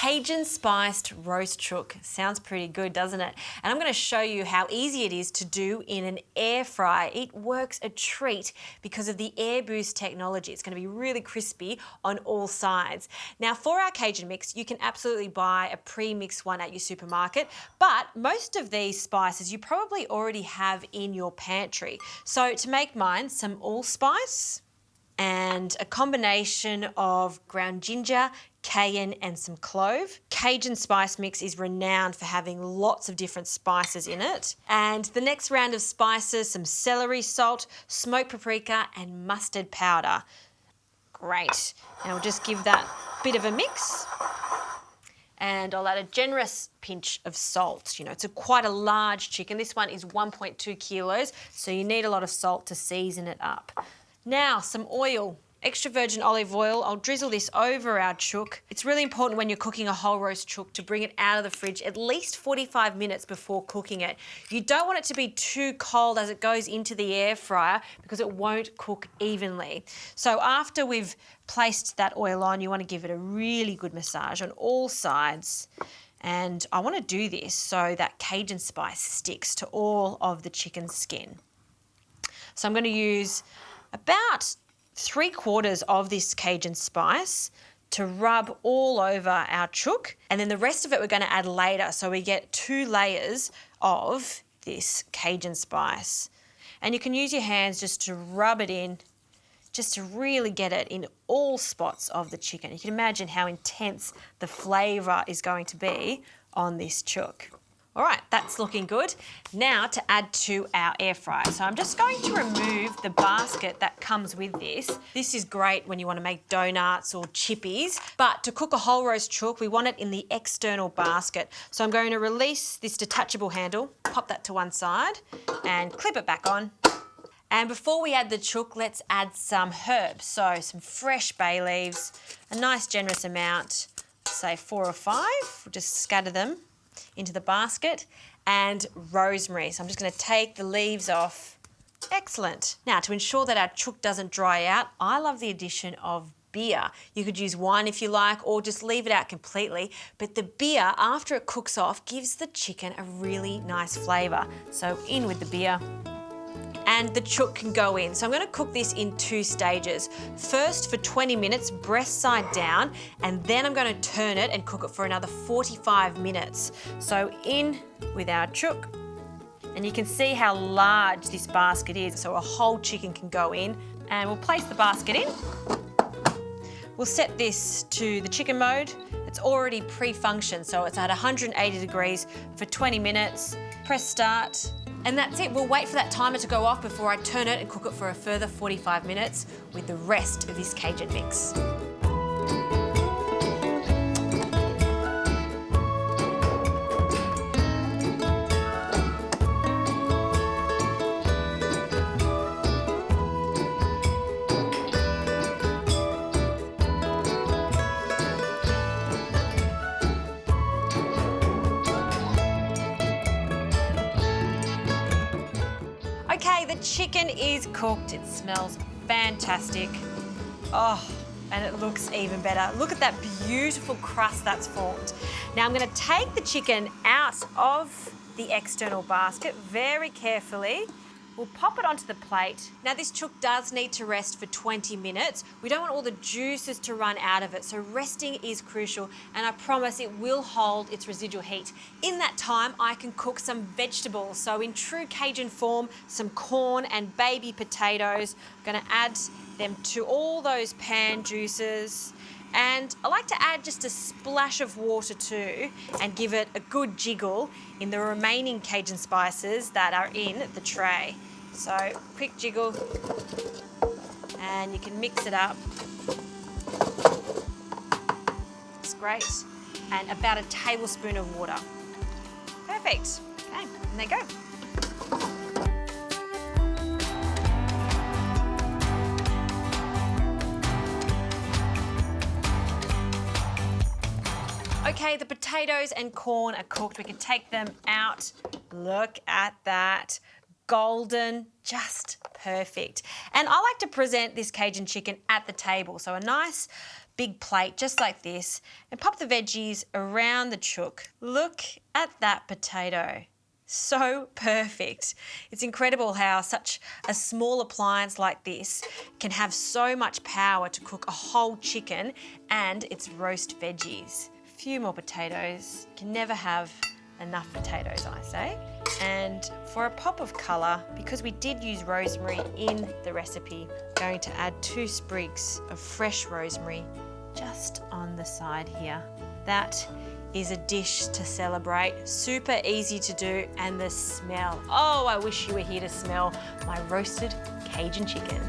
Cajun spiced roast chook. Sounds pretty good, doesn't it? And I'm going to show you how easy it is to do in an air fryer. It works a treat because of the air boost technology. It's going to be really crispy on all sides. Now for our Cajun mix, you can absolutely buy a pre-mixed one at your supermarket, but most of these spices you probably already have in your pantry. So to make mine, some allspice and a combination of ground ginger, cayenne and some clove. Cajun spice mix is renowned for having lots of different spices in it. And the next round of spices, some celery salt, smoked paprika and mustard powder. Great. Now we'll just give that a bit of a mix. And I'll add a generous pinch of salt. You know, it's quite a large chicken. This one is 1.2 kilos, so you need a lot of salt to season it up. Now, some oil. Extra virgin olive oil. I'll drizzle this over our chook. It's really important when you're cooking a whole roast chook to bring it out of the fridge at least 45 minutes before cooking it. You don't want it to be too cold as it goes into the air fryer because it won't cook evenly. So after we've placed that oil on, you want to give it a really good massage on all sides. And I want to do this so that Cajun spice sticks to all of the chicken skin. So I'm going to use about 3/4 of this Cajun spice to rub all over our chook, and then the rest of it we're going to add later, so we get 2 layers of this Cajun spice. And you can use your hands just to rub it in, just to really get it in all spots of the chicken. You can imagine how intense the flavour is going to be on this chook. All right, that's looking good. Now to add to our air fryer. So I'm just going to remove the basket that comes with this. This is great when you want to make donuts or chippies, but to cook a whole roast chook, we want it in the external basket. So I'm going to release this detachable handle, pop that to one side and clip it back on. And before we add the chook, let's add some herbs. So some fresh bay leaves, a nice generous amount, say 4 or 5. We'll just scatter them into the basket, and rosemary. So I'm just going to take the leaves off. Excellent. Now to ensure that our chook doesn't dry out, I love the addition of beer. You could use wine if you like, or just leave it out completely. But the beer, after it cooks off, gives the chicken a really nice flavour. So in with the beer. And the chook can go in. So I'm going to cook this in 2 stages. First for 20 minutes, breast side down, and then I'm going to turn it and cook it for another 45 minutes. So in with our chook, and you can see how large this basket is, so a whole chicken can go in. And we'll place the basket in. We'll set this to the chicken mode. It's already pre-functioned, so it's at 180 degrees for 20 minutes. Press start. And that's it. We'll wait for that timer to go off before I turn it and cook it for a further 45 minutes with the rest of this Cajun mix. Okay, the chicken is cooked. It smells fantastic. Oh, and it looks even better. Look at that beautiful crust that's formed. Now I'm going to take the chicken out of the external basket very carefully. We'll pop it onto the plate. Now this chook does need to rest for 20 minutes. We don't want all the juices to run out of it, so resting is crucial, and I promise it will hold its residual heat. In that time, I can cook some vegetables. So in true Cajun form, some corn and baby potatoes. I'm gonna add them to all those pan juices. And I like to add just a splash of water too and give it a good jiggle in the remaining Cajun spices that are in the tray. So quick jiggle and you can mix it up. It's great. And about a tablespoon of water. Perfect. Okay, and there you go. Okay, the potatoes and corn are cooked. We can take them out. Look at that. golden, just perfect. And I like to present this Cajun chicken at the table. So a nice big plate just like this, and pop the veggies around the chook. Look at that potato. So perfect. It's incredible how such a small appliance like this can have so much power to cook a whole chicken and its roast veggies. A few more potatoes. Can never have enough potatoes, I say. And for a pop of colour, because we did use rosemary in the recipe, I'm going to add 2 sprigs of fresh rosemary just on the side here. That is a dish to celebrate. Super easy to do, and the smell. Oh, I wish you were here to smell my roasted Cajun chicken.